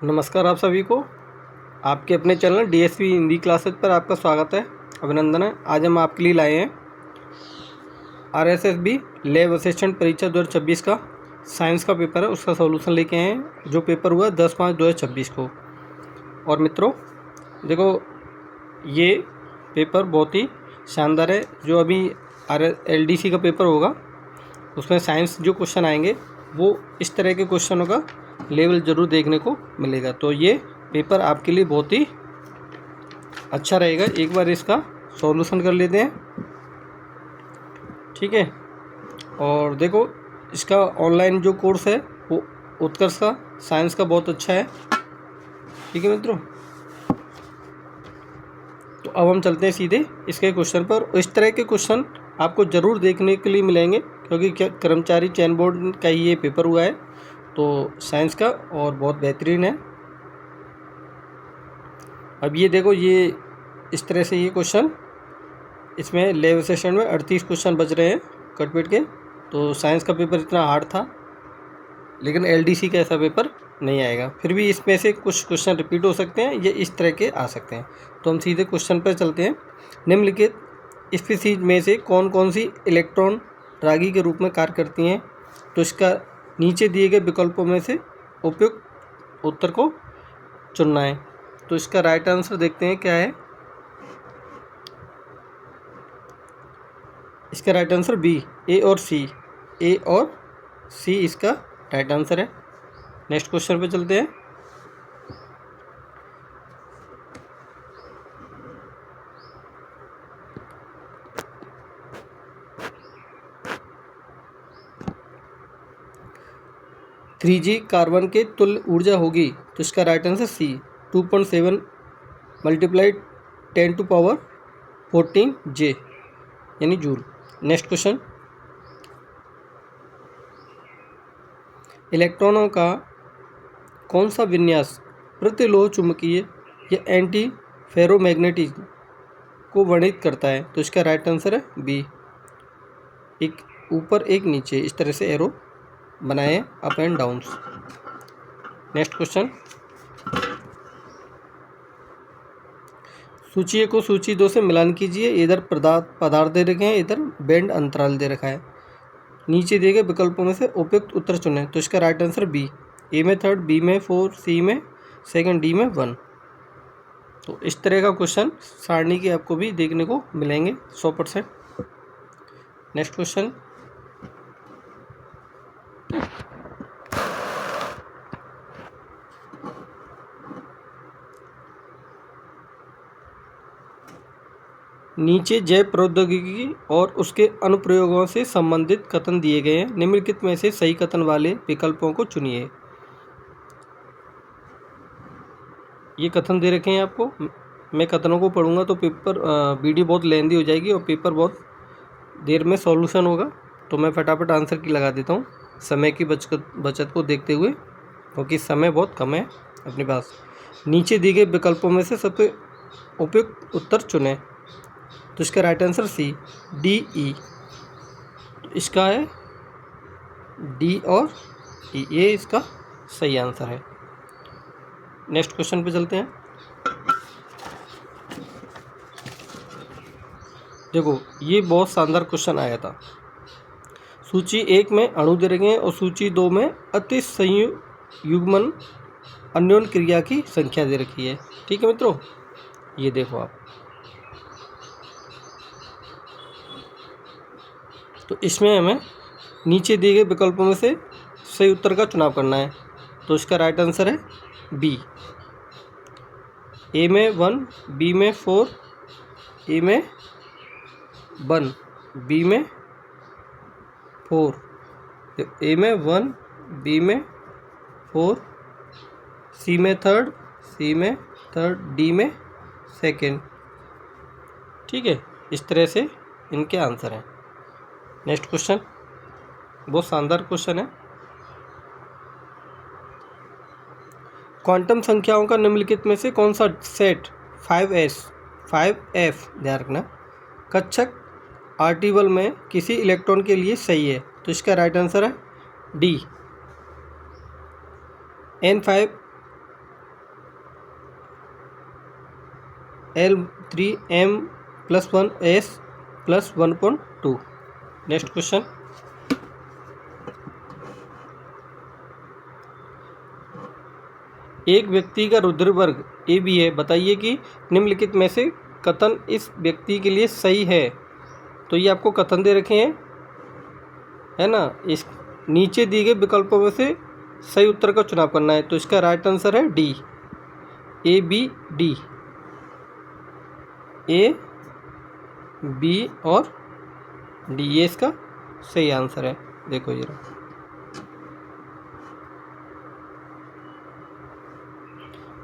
नमस्कार आप सभी को। आपके अपने चैनल डीएसपी हिंदी क्लासेज पर आपका स्वागत है, अभिनंदन है। आज हम आपके लिए लाए हैं आरएसएसबी लैब असिस्टेंट परीक्षा 2026 का साइंस का पेपर है, उसका सॉल्यूशन लेके आए हैं जो पेपर हुआ 10/5/2026 को। और मित्रों देखो, ये पेपर बहुत ही शानदार है। जो अभी एलडीसी का पेपर होगा उसमें साइंस जो क्वेश्चन आएंगे वो इस तरह के क्वेश्चनों का लेवल ज़रूर देखने को मिलेगा। तो ये पेपर आपके लिए बहुत ही अच्छा रहेगा। एक बार इसका सॉल्यूशन कर लेते हैं, ठीक है। और देखो, इसका ऑनलाइन जो कोर्स है वो उत्कर्ष का साइंस का बहुत अच्छा है, ठीक है मित्रों। तो अब हम चलते हैं सीधे इसके क्वेश्चन पर। इस तरह के क्वेश्चन आपको ज़रूर देखने के लिए मिलेंगे क्योंकि कर्मचारी चयन बोर्ड का ही ये पेपर हुआ है तो साइंस का, और बहुत बेहतरीन है। अब ये देखो, ये इस तरह से ये क्वेश्चन, इसमें लैब सेशन में 38 क्वेश्चन बच रहे हैं कटपीट के। तो साइंस का पेपर इतना हार्ड था, लेकिन एलडीसी का ऐसा पेपर नहीं आएगा। फिर भी इसमें से कुछ क्वेश्चन रिपीट हो सकते हैं, ये इस तरह के आ सकते हैं। तो हम सीधे क्वेश्चन पर चलते हैं। निम्नलिखित स्पीसीज में से कौन कौन सी इलेक्ट्रॉन रागी के रूप में कार्य करती हैं? तो इसका नीचे दिए गए विकल्पों में से उपयुक्त उत्तर को चुनना है। तो इसका राइट आंसर देखते हैं क्या है। इसका राइट आंसर बी, ए और सी। ए और सी इसका राइट आंसर है। नेक्स्ट क्वेश्चन पे चलते हैं। थ्री जी कार्बन के तुल्य ऊर्जा होगी, तो इसका right answer C, 2.7 multiplied 10⁻14 J यानी जूल। नेक्स्ट क्वेश्चन, इलेक्ट्रॉनों का कौन सा विन्यास प्रतिलोह चुंबकीय या एंटी फेरोमैग्नेटिज्म को वर्णित करता है? तो इसका राइट आंसर है बी, एक ऊपर एक नीचे, इस तरह से एरो बनाए up and downs. Next question, सूची को सूची 2 से मिलान कीजिए। इधर पदार्थ दे रखे हैं, इधर बैंड अंतराल दे रखा है। नीचे दिए गए विकल्पों में से उपयुक्त उत्तर चुनें। तो इसका राइट आंसर बी, ए में 3, बी में 4, सी में 2, डी में 1। तो इस तरह का क्वेश्चन सारणी के आपको भी देखने को मिलेंगे 100%। नेक्स्ट क्वेश्चन, नीचे जैव प्रौद्योगिकी और उसके अनुप्रयोगों से संबंधित कथन दिए गए हैं। निम्नलिखित में से सही कथन वाले विकल्पों को चुनिए। ये कथन दे रखे हैं आपको। मैं कथनों को पढ़ूंगा तो पेपर वीडियो बहुत लेंदी हो जाएगी और पेपर बहुत देर में सॉल्यूशन होगा। तो मैं फटाफट आंसर की लगा देता हूँ समय की बचत को देखते हुए, क्योंकि समय बहुत कम है अपने पास। नीचे दिए गए विकल्पों में से सबसे उपयुक्त उत्तर चुनें। तो इसका right answer C, D E. तो इसका है डी और ई, ये इसका सही आंसर है। नेक्स्ट क्वेश्चन पे चलते हैं। देखो, ये बहुत शानदार क्वेश्चन आया था। सूची 1 में अणु दे रखे हैं और सूची 2 में अति संयुग्मन अन्योन क्रिया की संख्या दे रखी है, ठीक है मित्रों। ये देखो आप, तो इसमें हमें नीचे दिए गए विकल्पों में से सही उत्तर का चुनाव करना है। तो इसका राइट आंसर है बी, ए में 1, बी में 4, ए में 1, बी में 4। तो ए में 1, बी में 4, सी में 3, सी में 3, डी में 2, ठीक है। इस तरह से इनके आंसर हैं। नेक्स्ट क्वेश्चन बहुत शानदार क्वेश्चन है। क्वांटम संख्याओं का निम्नलिखित में से कौन सा सेट 5f ध्यान रखना कक्षक आर्टिबल में किसी इलेक्ट्रॉन के लिए सही है? तो इसका राइट आंसर है D, N5 L3M+1S+1.2। Next question, एक व्यक्ति का रुधिर वर्ग AB है, बताइए कि निम्नलिखित में से कथन इस व्यक्ति के लिए सही है। तो ये आपको कथन दे रखे हैं, है ना। इस नीचे दिए गए विकल्पों में से सही उत्तर का चुनाव करना है। तो इसका राइट आंसर है डी, ABD, AB और D, ये इसका सही आंसर है। देखो ये रहा।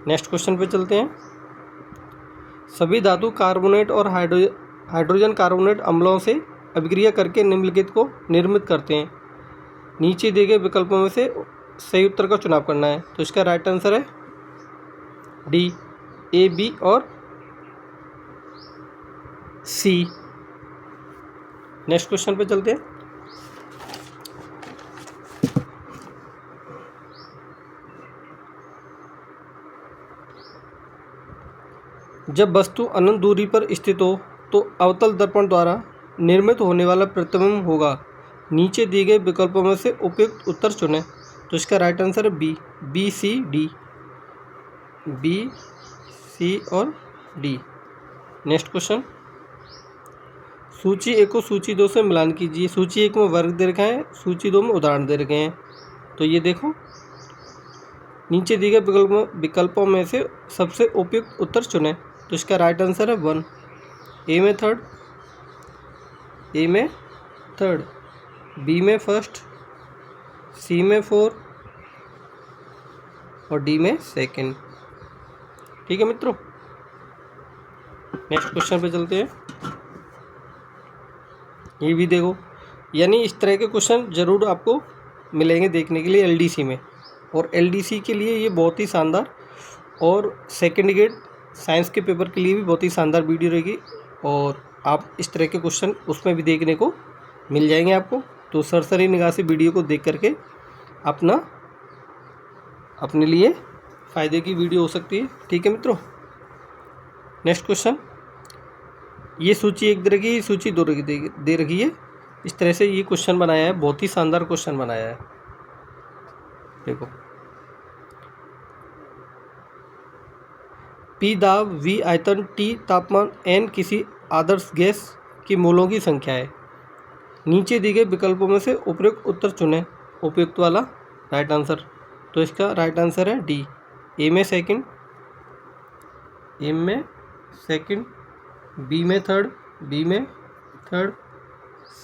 नेक्स्ट क्वेश्चन पे चलते हैं। सभी धातु कार्बोनेट और हाइड्रोजन कार्बोनेट अम्लों से अभिक्रिया करके निम्नलिखित को निर्मित करते हैं। नीचे दिए गए विकल्पों में से सही उत्तर का चुनाव करना है। तो इसका राइट आंसर है डी, AB और C। नेक्स्ट क्वेश्चन पे चलते हैं। जब वस्तु अनंत दूरी पर स्थित हो तो अवतल दर्पण द्वारा निर्मित होने वाला प्रतिबिंब होगा। नीचे दिए गए विकल्पों में से उपयुक्त उत्तर चुनें। तो इसका राइट आंसर है B, C, D, B, C और D। नेक्स्ट क्वेश्चन, सूची 1 को सूची 2 से मिलान कीजिए। सूची 1 में वर्ग दे रखा है, सूची 2 में उदाहरण दे रखे हैं। तो ये देखो, नीचे दिए गए विकल्पों में से सबसे उपयुक्त उत्तर चुनें। तो इसका राइट आंसर है 1, A में थर्ड, B में फर्स्ट, C में 4 और D में सेकंड। ठीक है मित्रों, नेक्स्ट क्वेश्चन पे चलते हैं। ये भी देखो, यानी इस तरह के क्वेश्चन ज़रूर आपको मिलेंगे देखने के लिए LDC में। और LDC के लिए ये बहुत ही शानदार और सेकेंड ग्रेड साइंस के पेपर के लिए भी बहुत ही शानदार वीडियो रहेगी। और आप इस तरह के क्वेश्चन उसमें भी देखने को मिल जाएंगे आपको। तो सरसरी निगाह से वीडियो को देख करके अपने लिए फ़ायदे की वीडियो हो सकती है। ठीक है मित्रों, नेक्स्ट क्वेश्चन, ये सूची 1 दे रखी है, सूची 2 दे रखी है। इस तरह से ये क्वेश्चन बनाया है, बहुत ही शानदार क्वेश्चन बनाया है। देखो, P दाब, V आयतन, T तापमान, N किसी आदर्श गैस की मोलों की संख्या है। नीचे दिए गए विकल्पों में से उपयुक्त उत्तर चुनें। उपयुक्त वाला राइट आंसर। तो इसका राइट आंसर है डी, A में सेकंड, B में थर्ड, B में थर्ड,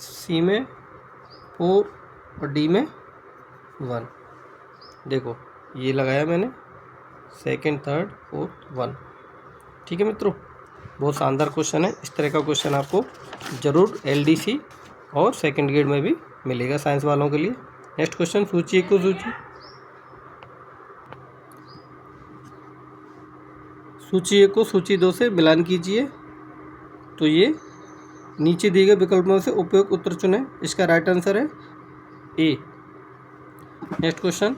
C में 4 और D में 1। देखो ये लगाया मैंने, सेकंड, थर्ड, फोर्थ, 1। ठीक है मित्रों, बहुत शानदार क्वेश्चन है। इस तरह का क्वेश्चन आपको ज़रूर LDC और सेकंड ग्रेड में भी मिलेगा साइंस वालों के लिए। नेक्स्ट क्वेश्चन, सूची 1 को सूची 2 से मिलान कीजिए। तो ये नीचे दिए गए विकल्पों से उपयुक्त उत्तर चुनें। इसका राइट आंसर है A। नेक्स्ट क्वेश्चन,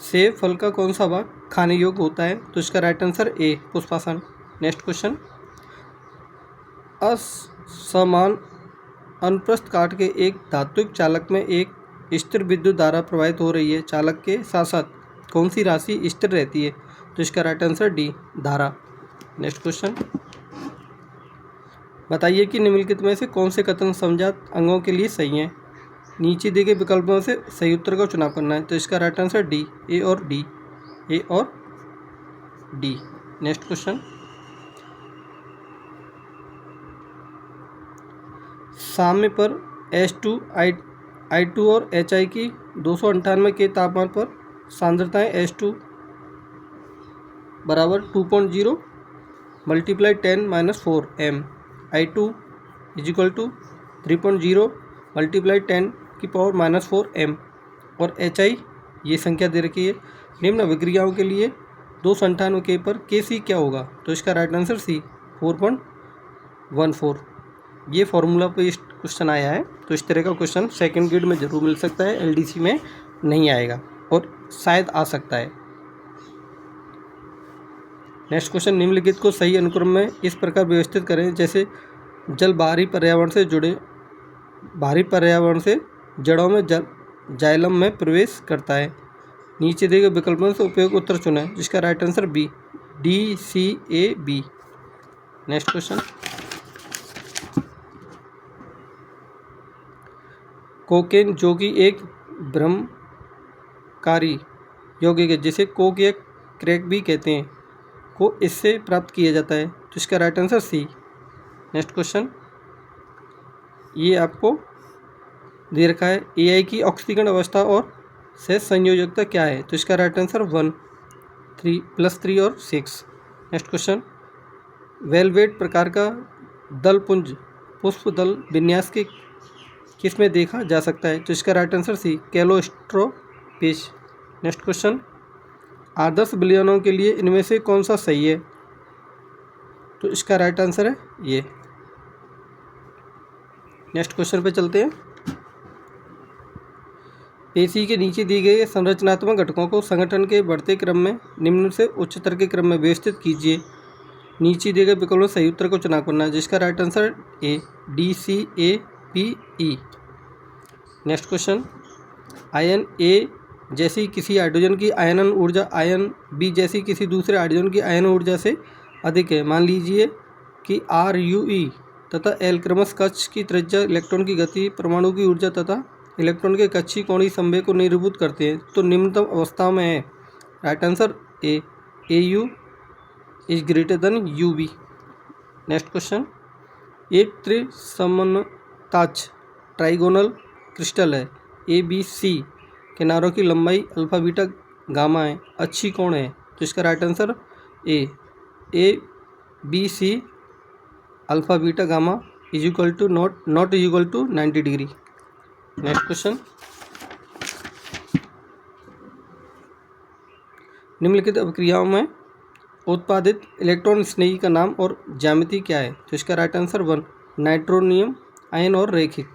सेब फल का कौन सा भाग खाने योग्य होता है। तो इसका राइट आंसर A, पुष्पासन। नेक्स्ट क्वेश्चन, असमान अनुप्रस्थ काट के एक धात्विक चालक में एक स्थिर विद्युत धारा प्रवाहित हो रही है। चालक के साथ साथ कौन सी राशि स्थिर रहती है। तो इसका राइट आंसर D, धारा। नेक्स्ट क्वेश्चन, बताइए कि निम्नलिखित में से कौन से कथन समजात अंगों के लिए सही हैं। नीचे दिए गए विकल्पों से सही उत्तर का चुनाव करना है। तो इसका राइट आंसर D, A और D। नेक्स्ट क्वेश्चन, साम्य पर H2I2 और HI की 298 के तापमान पर सांद्रताएं H2 बराबर 2.0 multiply 10⁻4 m, I2 equal to 3.0 multiply 10⁻4 m और HI ये संख्या दे रखी है। निम्न अभिक्रियाओं के लिए 298 के पर Kc क्या होगा। तो इसका राइट आंसर C, 4.14। ये फॉर्मूला पे क्वेश्चन आया है। तो इस तरह का क्वेश्चन सेकंड ग्रेड में ज़रूर मिल सकता है, LDC में नहीं आएगा और शायद आ सकता है। नेक्स्ट क्वेश्चन, निम्नलिखित को सही अनुक्रम में इस प्रकार व्यवस्थित करें जैसे जल बाहरी पर्यावरण से जड़ों में जाइलम में प्रवेश करता है। नीचे दिए गए विकल्पों से उपयुक्त उत्तर चुनें, जिसका right answer B, D, C, A, B. Next question, cocaine जो कि एक भ्रमकारी यौगिक है, जिसे कोक या क्रैक भी कहते हैं, को इससे प्राप्त किया जाता है, तो इसका right answer C. Next question, ये आपको दे रखा है, एआई की ऑक्सीकरण अवस्था और सहज संयोजकता क्या है, तो इसका राइट आंसर 1, 3 +3 और 6। नेक्स्ट क्वेश्चन, वेलवेट प्रकार का दलपुंज पुष्प दल विन्यास के किस में देखा जा सकता है, तो इसका right answer C, calotropis. Next question, आदर्श विलयनों के लिए इनमें से कौन सा सही है, तो इसका राइट आंसर है ये। नेक्स्ट क्वेश्चन पे चलते हैं। पेशी के नीचे दिए गए संरचनात्मक घटकों को संगठन के बढ़ते क्रम में निम्न से उच्चतर के क्रम में व्यवस्थित कीजिए। नीचे दिए गए विकल्पों में सही उत्तर को चुनाव करना है, जिसका right answer A, D, C, A, P, E. Next question, ion A जैसी किसी हाइड्रोजन की आयनन ऊर्जा आयन बी जैसी किसी दूसरे हाइड्रोजन की आयन ऊर्जा से अधिक है। मान लीजिए कि आर, यू, ई तथा एल क्रमश कक्ष की त्रिज्या, इलेक्ट्रॉन की गति, परमाणु की ऊर्जा तथा इलेक्ट्रॉन के कक्षीय कोणीय संवेग को निरूपित करते हैं, तो निम्नतम अवस्था में है। Right answer A, U is greater than U B. Next question, एक त्रिसमताक्ष ट्राइगोनल क्रिस्टल है, ए, बी, सी किनारों की लंबाई अल्फा, बीटा, गामा है, अच्छी कौन है, तो इसका right answer A, B, C alpha, beta, gamma is equal to not is equal to 90 degree. Next question, निम्नलिखित अभिक्रियाओं में उत्पादित इलेक्ट्रॉन स्नेही का नाम और ज्यामिति क्या है, तो इसका राइट आंसर 1, नाइट्रोनियम आयन और रेखिक।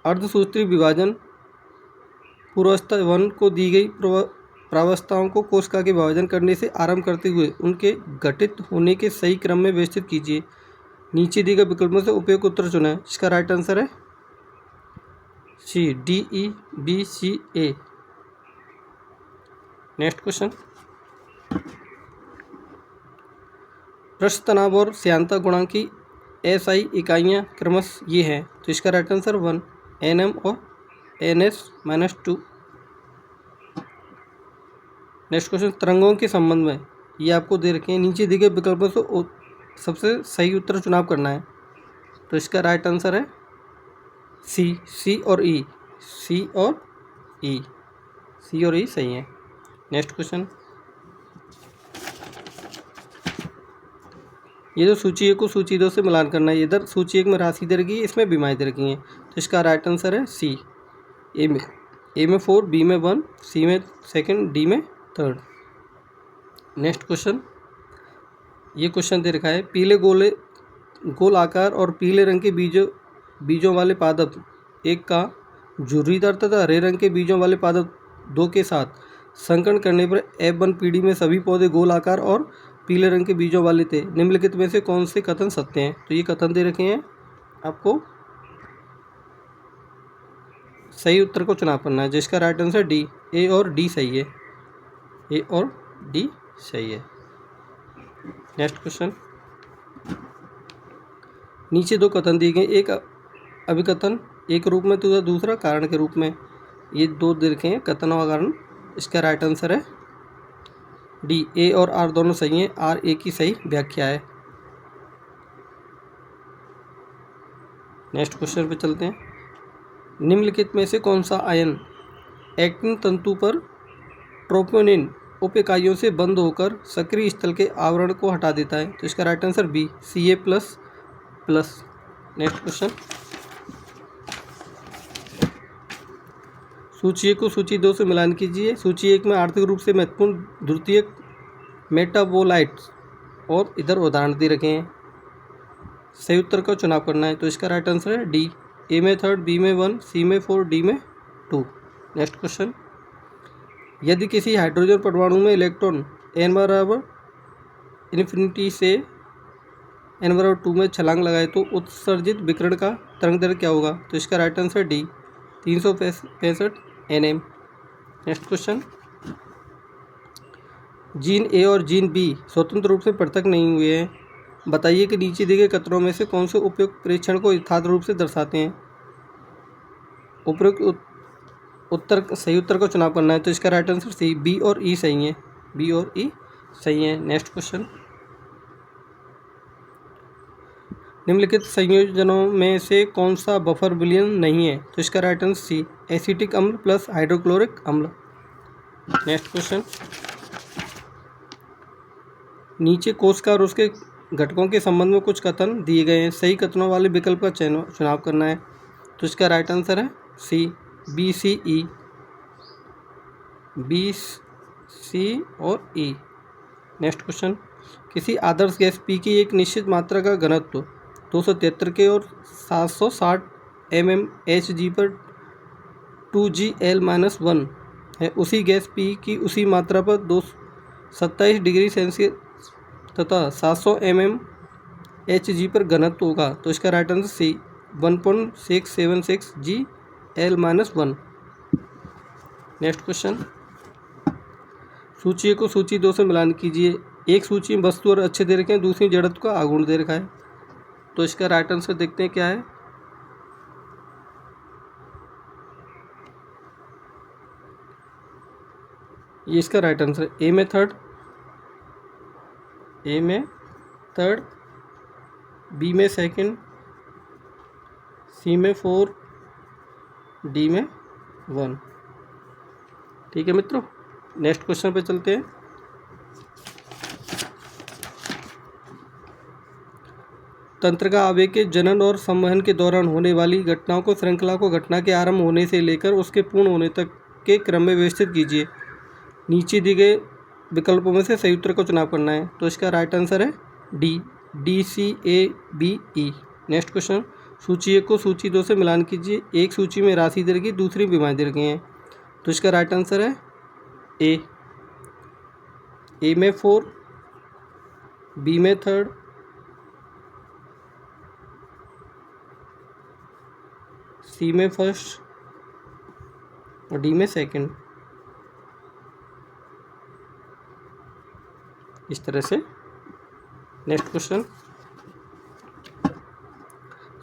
अर्धसूत्री विभाजन पूर्वावस्था 1 को दी गई प्रावस्थाओं को कोशिका के विभाजन करने से आरंभ करते हुए उनके घटित होने के सही क्रम में व्यवस्थित कीजिए। नीचे दिए गए विकल्पों से उपयुक्त उत्तर चुनें, इसका राइट आंसर है सी, डी, ई, बी, सी, ए। नेक्स्ट क्वेश्चन, पृष्ठ तनाव और श्यानता गुणांक की एसआई इकाइयाँ क्रमश ये हैं, तो इसका राइट आंसर 1, एनएम और NS-2। नेक्स्ट क्वेश्चन, तरंगों के संबंध में ये आपको दे रखे हैं, नीचे दिए गए विकल्पों से सबसे सही उत्तर चुनाव करना है, तो इसका राइट आंसर है सी और ई, सी और ई सही है। नेक्स्ट क्वेश्चन, ये जो सूची 1 को सूची 2 से मिलान करना है, इधर सूची 1 में राशि दे रखी है, इसमें बीमारी दे रखी है, तो इसका राइट आंसर है सी, ए में 4, बी में 1, सी में 2, डी में 3। नेक्स्ट क्वेश्चन, ये क्वेश्चन दे रखा है, पीले गोल आकार और पीले रंग के बीजों वाले पादप 1 का झुर्रीदार तथा हरे रंग के बीजों वाले पादप 2 के साथ संकरण करने पर F1 पीढ़ी में सभी पौधे गोल आकार और पीले रंग के बीजों वाले थे। निम्नलिखित में से कौन से कथन सत्य हैं, तो ये कथन दे रखे हैं, आपको सही उत्तर को चुनाव करना है, जिसका राइट आंसर डी, ए और डी सही है, ए और डी सही है। नेक्स्ट क्वेश्चन, नीचे 2 कथन दिए गए, एक अभिकथन एक रूप में तथा दूसरा कारण के रूप में, ये 2 दे रखे हैं कथन और कारण, इसका राइट आंसर है डी, ए और आर दोनों सही हैं, आर ए की सही व्याख्या है। नेक्स्ट क्वेश्चन पे चलते हैं, निम्नलिखित में से कौन सा आयन एक्टिन तंतु पर ट्रोपोनिन उप इकाइयों से बंद होकर सक्रिय स्थल के आवरण को हटा देता है, तो इसका right answer B, Ca++। Next question, सूची 1 को सूची 2 से मिलान कीजिए। सूची 1 में आर्थिक रूप से महत्वपूर्ण द्वितीयक मेटाबोलाइट्स और इधर उदाहरण दे रखे हैं, सही उत्तर का चुनाव करना है, तो इसका राइट आंसर है डी, ए में 3, बी में 1, सी में 4, डी में 2। नेक्स्ट क्वेश्चन, यदि किसी हाइड्रोजन परमाणु में इलेक्ट्रॉन n बराबर इन्फिनिटी से n बराबर 2 में छलांग लगाए तो उत्सर्जित विकिरण का तरंग दैर्घ्य क्या होगा? तो इसका right answer D 365 nm। Next question, gene A और जीन बी स्वतंत्र रूप से पृथक नहीं हुए हैं, बताइए कि नीचे दिए गए कथनों में से कौन से उपयुक्त प्रेक्षण को यथार्थ रूप से दर्शाते हैं? उपयुक्त उत्तर सही उत्तर का चुनाव करना है, तो इसका राइट आंसर सी बी और ई सही है, बी और ई सही है। नेक्स्ट क्वेश्चन, निम्नलिखित संयोजनों में से कौन सा बफर विलयन नहीं है? तो इसका राइट आंसर सी एसिटिक अम्ल प्लस हाइड्रोक्लोरिक अम्ल। नेक्स्ट क्वेश्चन, नीचे कोशिका और उसके घटकों के संबंध में कुछ कथन दिए गए हैं, सही कथनों वाले विकल्प का चुनाव करना है, तो इसका राइट आंसर है सी बी सी ई, बी सी और ई। नेक्स्ट क्वेश्चन, किसी आदर्श गैस पी की एक निश्चित मात्रा का घनत्व 273 के और 760 mmHg पर 2Gl-1 है, उसी गैस पी की उसी मात्रा पर 27 डिग्री सेल्सियस तथा 700 mmHg पर घनत्व होगा, तो इसका right answer C 1.676 Gl-1। Next question, सूची को सूची 2 से मिलान कीजिए। एक सूची में वस्तु और अच्छे दे रखे हैं, दूसरी जड़त्व का आगुण दे रखा है, तो इसका राइट आंसर देखते हैं क्या है। ये इसका राइट आंसर ए में थर्ड, बी में सेकंड, सी में 4, डी में 1। ठीक है मित्रों, नेक्स्ट क्वेश्चन पे चलते हैं। तंत्रिका आवेग के जनन और संवहन के दौरान होने वाली घटनाओं को श्रृंखला को घटना के आरंभ होने से लेकर उसके पूर्ण होने तक के क्रम में व्यवस्थित कीजिए। नीचे दिए गए विकल्पों में से सही उत्तर का चुनाव करना है, तो इसका राइट आंसर है D C A B E. Next question, सूची 1 को सूची 2 से मिलान कीजिए। एक सूची में राशि दे रखी, दूसरी बीमारी दे रखी हैं, तो इसका राइट आंसर है ए में 4, बी में थर्ड, सी में फर्स्ट और डी में सेकंड। इस तरह से। नेक्स्ट क्वेश्चन,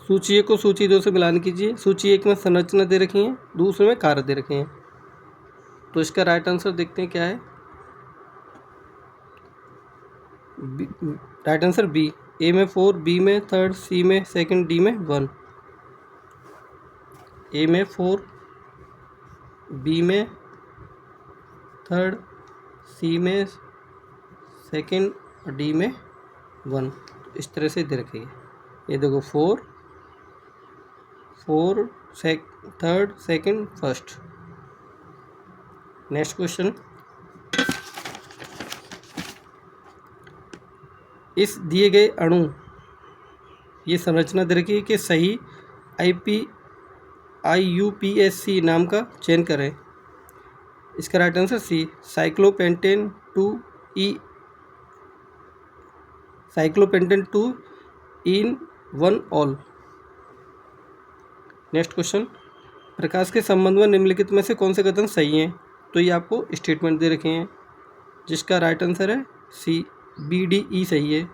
सूची 1 को सूची 2 से मिलान कीजिए। सूची 1 में संरचना दे रखी है, दूसरे में कार्य दे रखे हैं, तो इसका राइट आंसर देखते हैं क्या है। राइट आंसर बी, ए में 4, बी में थर्ड, सी में सेकंड, डी में 1। ए में 4, बी में थर्ड, सी में सेकंड और डी में 1। इस तरह से दे रखी है। ये देखो 4 third, second, first. Next question, इस दिए गए अणु ये संरचना दे रखी है कि सही IUPAC नाम का चयन करें। इसका right answer C cyclopentane 2 in 1 all. Next question, प्रकाश के संबंध में निम्नलिखित में से कौन से कथन सही हैं? तो ये आपको स्टेटमेंट दे रखे हैं, जिसका राइट आंसर है सी BDE सही है,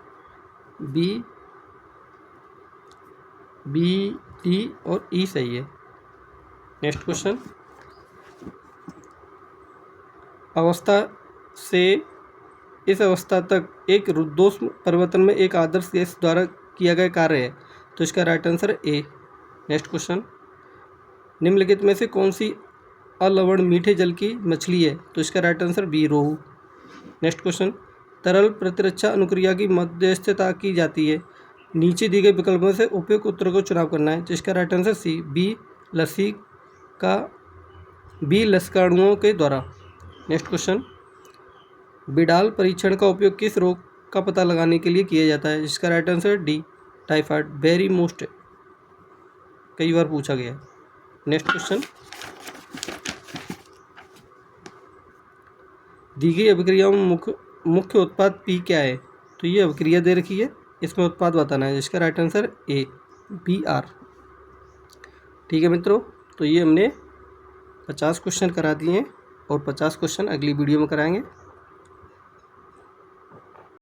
BD और E सही है। नेक्स्ट क्वेश्चन, अवस्था से इस अवस्था तक एक रुद्धोष्म परिवर्तन में एक आदर्श गैस द्वारा किया गया कार्य है, तो इसका राइट आंसर है ए। नेक्स्ट क्वेश्चन, निम्नलिखित में से कौन सी अलवण मीठे जल की मछली है? तो इसका राइट आंसर बी रोहू। नेक्स्ट क्वेश्चन, तरल प्रतिरक्षा अनुक्रिया की मध्यस्थता की जाती है। नीचे दिए गए विकल्पों से उपयुक्त उत्तर को चुनाव करना है, जिसका राइट आंसर सी बी लसिकाणुओं के द्वारा। नेक्स्ट क्वेश्चन, बिडाल परीक्षण का उपयोग किस रोग का पता लगाने के लिए किया जाता है? जिसका right answer D typhoid, very most कई बार पूछा गया। नेक्स्ट क्वेश्चन, दी गई अभिक्रियाओं में मुख्य मुख्य उत्पाद पी क्या है, तो ये अवक्रिया दे रखी है, इसमें उत्पाद बताना है, जिसका राइट आंसर ए Br। ठीक है मित्रों, तो ये हमने 50 क्वेश्चन करा दिए हैं और 50 क्वेश्चन अगली वीडियो में कराएंगे।